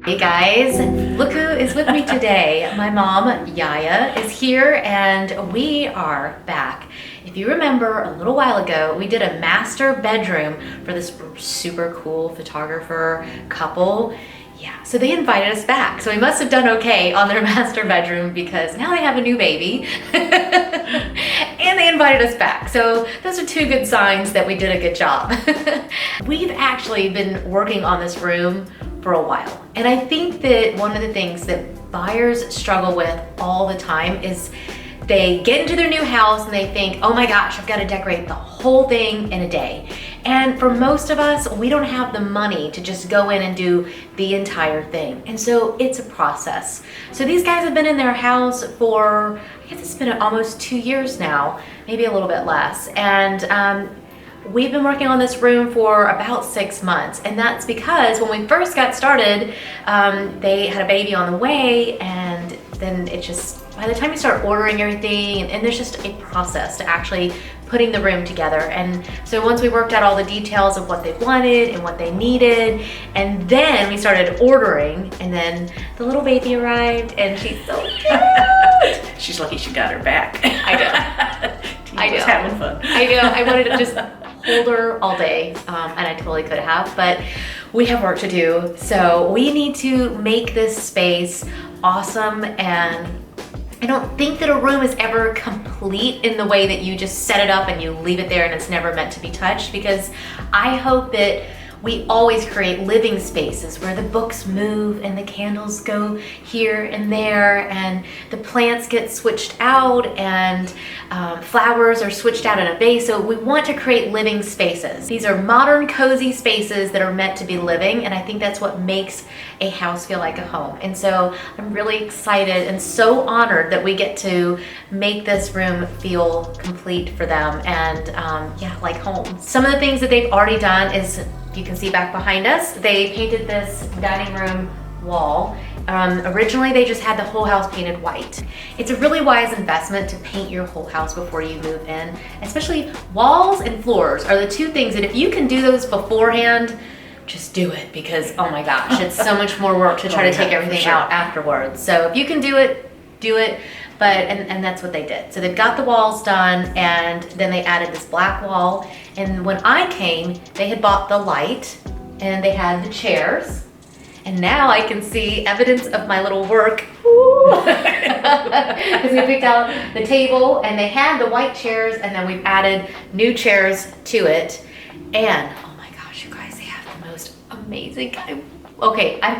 Hey guys, look who is with me today. My mom, Yaya, is here and we are back. If you remember a little while ago, we did a master bedroom for this super cool photographer couple. Yeah, so they invited us back. So we must have done okay on their master bedroom because now they have a new baby and they invited us back. So those are two good signs that we did a good job. We've actually been working on this room for a while. And I think that one of the things that buyers struggle with all the time is they get into their new house and they think, oh my gosh, I've got to decorate the whole thing in a day. And for most of us, we don't have the money to just go in and do the entire thing. And so it's a process. So these guys have been in their house for, I guess it's been almost 2 years now, maybe a little bit less. And we've been working on this room for about 6 months, and that's because when we first got started, they had a baby on the way, and then it just, by the time you start ordering everything, and there's just a process to actually putting the room together. And so once we worked out all the details of what they wanted and what they needed, and then we started ordering, and then the little baby arrived, and she's so cute. She's lucky she got her back. I know. I know. Having fun. I know. I wanted to just hold her all day, and I totally could have, but we have work to do. So we need to make this space awesome, and I don't think that a room is ever complete in the way that you just set it up and you leave it there and it's never meant to be touched, because I hope that we always create living spaces where the books move and the candles go here and there and the plants get switched out and flowers are switched out in a vase. So we want to create living spaces. These are modern, cozy spaces that are meant to be living, and I think that's what makes a house feel like a home. And so I'm really excited and so honored that we get to make this room feel complete for them and yeah, like home. Some of the things that they've already done is, you can see back behind us, they painted this dining room wall. Originally they just had the whole house painted white. It's a really wise investment to paint your whole house before you move in, especially walls and floors are the two things that if you can do those beforehand, just do it, because oh my gosh, it's so much more work to try to take everything out afterwards. So if you can do it, do it. But, and that's what they did. So they've got the walls done, and then they added this black wall. And when I came, they had bought the light and they had the chairs. And now I can see evidence of my little work. Because we picked out the table and they had the white chairs, and then we've added new chairs to it. And oh my gosh, you guys, they have the most amazing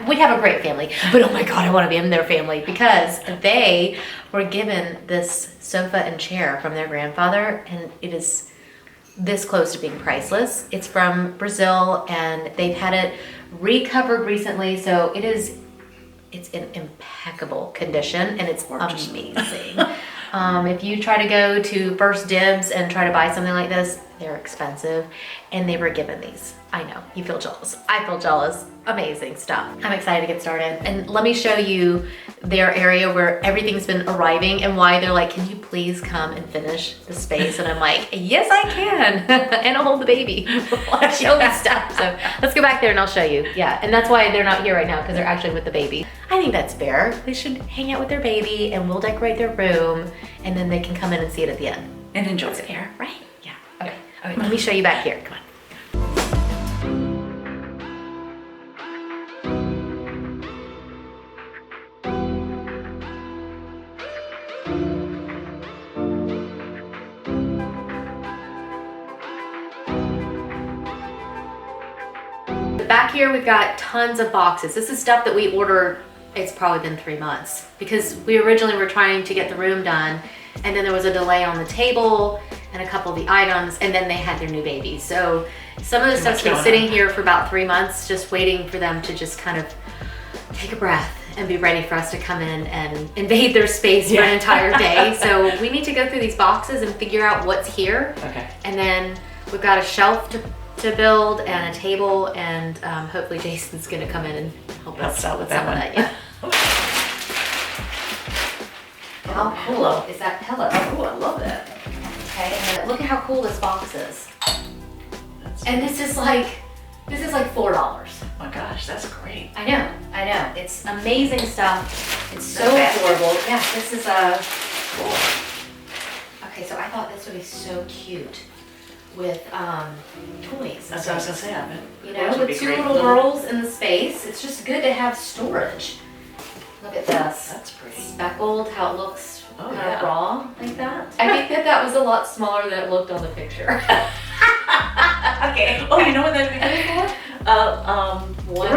we have a great family, but oh my God, I want to be in their family, because they were given this sofa and chair from their grandfather, and it is this close to being priceless. It's from Brazil, and they've had it recovered recently, so it's in impeccable condition, and it's amazing. If you try to go to First Dibs and try to buy something like this, they're expensive, and they were given these. I know, you feel jealous. I feel jealous. Amazing stuff. I'm excited to get started. And let me show you their area where everything's been arriving and why they're like, can you please come and finish the space? And I'm like, yes, I can. And I'll hold the baby while I show me stuff. So let's go back there and I'll show you. Yeah, and that's why they're not here right now, because they're actually with the baby. I think that's fair. They should hang out with their baby and we'll decorate their room, and then they can come in and see it at the end. And enjoy it. Fair, right? Yeah. Okay. All right, let me show you back here. Come on. Back here we've got tons of boxes. This is stuff that we ordered, it's probably been 3 months, because we originally were trying to get the room done, and then there was a delay on the table and a couple of the items, and then they had their new baby. So some of the stuff's been sitting here for about 3 months, just waiting for them to just kind of take a breath and be ready for us to come in and invade their space for an entire day. So we need to go through these boxes and figure out what's here. Okay. And then we've got a shelf to build and a table, and hopefully Jason's gonna come in and help us out with some of that. Yeah. How cool is that pillow? Oh, I love that. Okay, and look at how cool this box is. And this is like $4. Oh my gosh, that's great. I know. It's amazing stuff. It's so Not bad. affordable. Yeah, this is a cool. Okay, so I thought this would be so cute with toys. That's what I was gonna say. I bet. You Those know, would be with two great little girls in the space, it's just good to have storage. Look at this. That's pretty. Speckled, how it looks Oh, kind yeah. of raw like that. I think that was a lot smaller than it looked on the picture. Okay. Oh, you know what that'd be good for?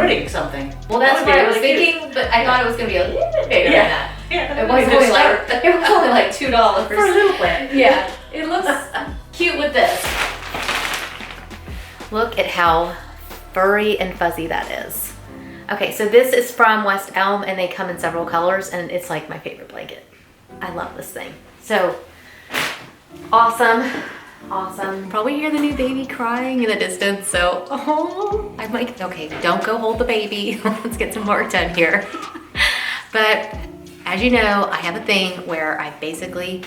Rooting something. Well, that's That would what be I was really cute. thinking, but I thought it was going to be a little bit bigger Yeah. than that. Yeah. It was only like $2. For a little plant. Yeah, it looks cute with this. Look at how furry and fuzzy that is. Okay, so this is from West Elm and they come in several colors and it's like my favorite blanket. I love this thing. So awesome. Probably hear the new baby crying in the distance, so I'm like, okay, don't go hold the baby. Let's get some work done here. But as you know, I have a thing where I basically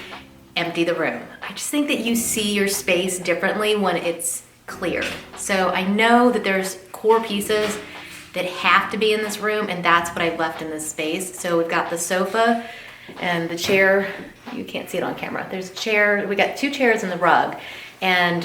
empty the room. I just think that you see your space differently when it's clear. So I know that there's core pieces that have to be in this room, and that's what I've left in this space. So we've got the sofa and the chair. You can't see it on camera. There's a chair. We got 2 chairs and the rug, and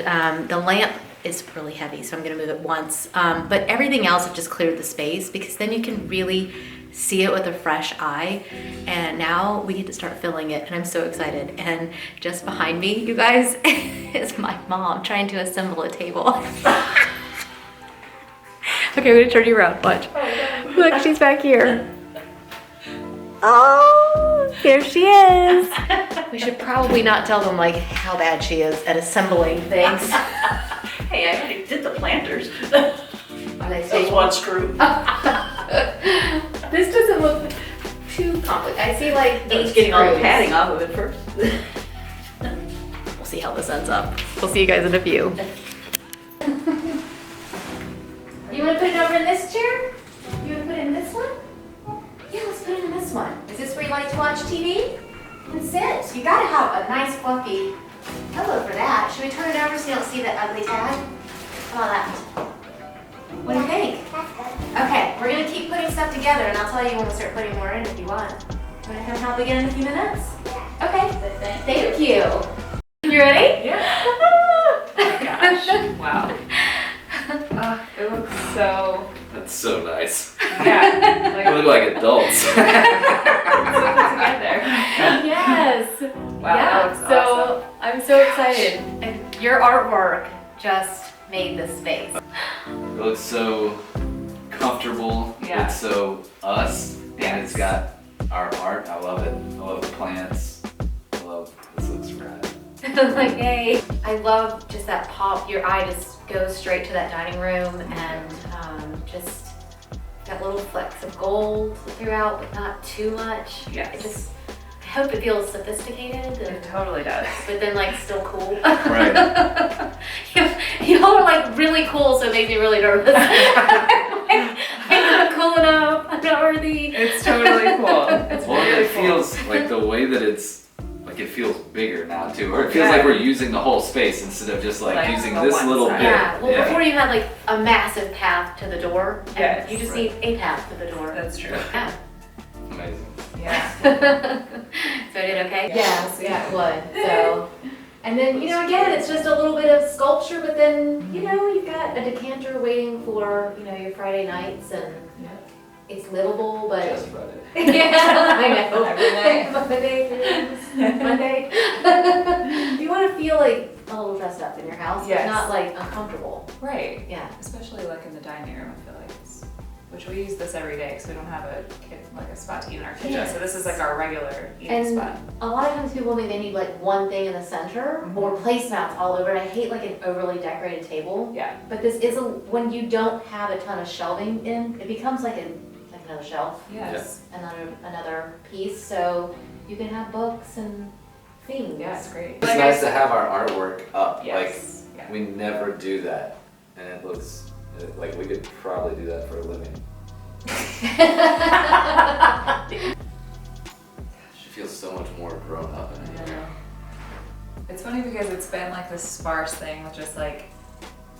the lamp is really heavy, so I'm gonna move it once. But everything else, I've just cleared the space because then you can really see it with a fresh eye. And now we get to start filling it, and I'm so excited. And just behind me, you guys, is my mom trying to assemble a table. Okay, I'm gonna turn you around. Watch. Look, she's back here. Oh, here she is. We should probably not tell them like how bad she is at assembling things. Hey, I already did the planters. Are they That's stable? one screw. This doesn't look too complicated. I see like 8 It's getting all the screws. padding off of it first. We'll see how this ends up. We'll see you guys in a few. You want to put it over in this chair? You want to put it in this one? Yeah, let's put it in this one. Is this where you like to watch TV? And sit. You gotta have a nice fluffy pillow for that. Should we turn it over so you don't see that ugly tag? How about that? What do you think? That's good. Okay, we're gonna keep putting stuff together, and I'll tell you when we start putting more in if you want. You wanna come help again in a few minutes? Yeah. Okay. Thank you. You ready? Yeah. Oh my gosh. Wow. It looks so, That's so nice. yeah, We look like adults. so put together. Yes. Wow, Yeah, that looks so awesome. I'm so excited. And your artwork just made this space. It looks so comfortable. Yeah. It's so us. Yes. And it's got our art. I love it. I love the plants. This looks rad. Like, hey, I love just that pop. Your eye just goes straight to that dining room, and just got little flecks of gold throughout, but not too much. Yes. I hope it feels sophisticated, It and, totally does. but then like still cool. Right. Y'all are like really cool, so it makes me really nervous. I'm not cool enough. I'm not worthy. It's totally cool. It's Well, really it cool. feels like the way that it feels bigger now too. Or it feels Yeah. like we're using the whole space instead of just like Like using the this one little side. bit. Yeah, well before you had like a massive path to the door, and Yes. you just need a path to the door. That's true. Yeah. Amazing. Yeah. So it did okay? Yes. Yeah, it would. So, and then, you know, again, it's just a little bit of sculpture, but then, you know, you've got a decanter waiting for, you know, your Friday nights, and Yeah. it's livable, but. Just Friday. Yeah, I know. Every day. Monday. You want to feel like a little dressed up in your house, Yes. but not like uncomfortable. Right. Yeah. Especially like in the dining room, I feel like it's, which we use this every day because we don't have a spot to eat in our kitchen. Yes. So this is like our regular eating And spot. a lot of times people think they need like one thing in the center or placemats all over. And I hate like an overly decorated table. Yeah. But this is when you don't have a ton of shelving in, it becomes like another shelf, Yes. another piece. So you can have books and things. Yeah, it's great. It's nice to have our artwork up. Yes. Like we never do that, and it looks like we could probably do that for a living. She feels so much more grown up in I here. know. It's funny because it's been like this sparse thing with just like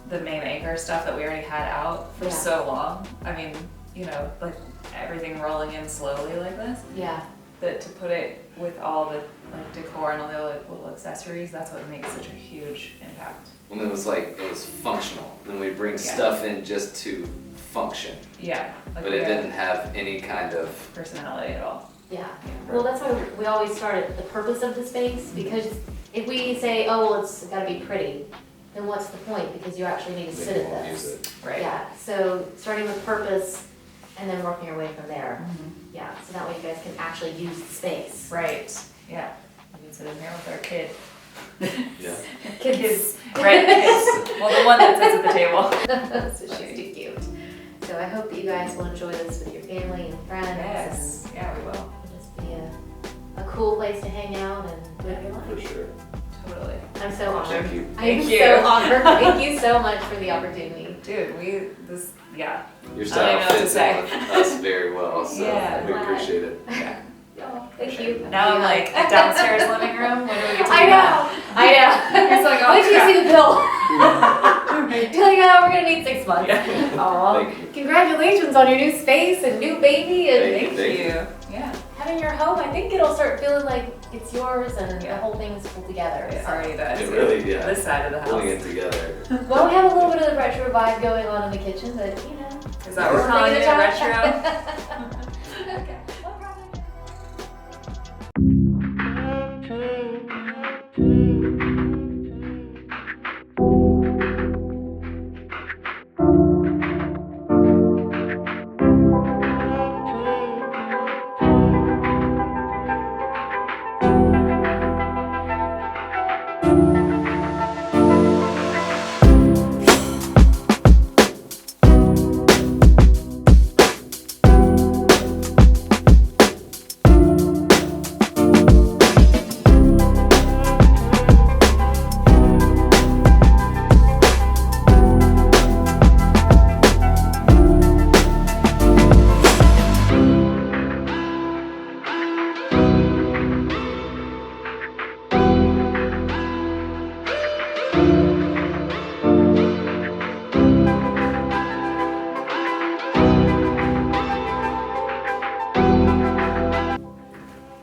the main anchor stuff that we already had out for Yeah. so long. I mean, you know, like everything rolling in slowly like this. Yeah. That to put it with all the like decor and all the like, little accessories, that's what makes such a huge impact. When it was functional. Then we bring Yeah. stuff in just to function, Yeah. Like but we it have didn't have any kind of. personality at all. Yeah. Well, that's why we always start at the purpose of the space, because if we say, oh, well, it's gotta be pretty, then what's the point? Because you actually need to sit Maybe at won't use this. it. Right. Yeah, so starting with purpose and then working your way from there. Mhm. Yeah, so that way you guys can actually use the space. Right. Yeah. We can sit in here with our kid. Yeah. Kids. Right. Kids. Well, the one that sits at the table. So she's too cute. So I hope that you guys will enjoy this with your family and friends. Yes. Yeah, we will. It'll just be a cool place to hang out and live your For life. sure. Totally. I'm so honored. Thank you. I'm Thank you. so honored. Thank you so much for the opportunity. Dude, yeah. Your I don't style even know what to fits say. in with us very well, so Yeah. we appreciate it. Yeah. Oh, thank you. Now I'm like downstairs living room. When do we get to do I that? know. It's like, oh, Wait till you crap. see the bill. You're like, oh, we're gonna need 6 months. Aw. Thank you. Congratulations on your new space and new baby and Thank you. Yeah. having your home. I think it'll start feeling like it's yours and the Yeah. whole thing's pulled together. It So. already does. It really, yeah. This side of the Pulling house. it together. Well, we have a little bit of the retro vibe going on in the kitchen, but you know. Is that what we're one calling thing it? at a time. Retro? Okay. No problem.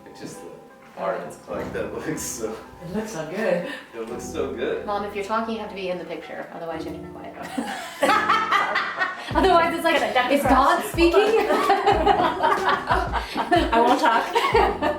It's just the art, like that looks so, It looks so good. it looks so good. Mom, if you're talking, you have to be in the picture. Otherwise, you have to be quiet. Otherwise, it's like, is God speaking? I won't talk.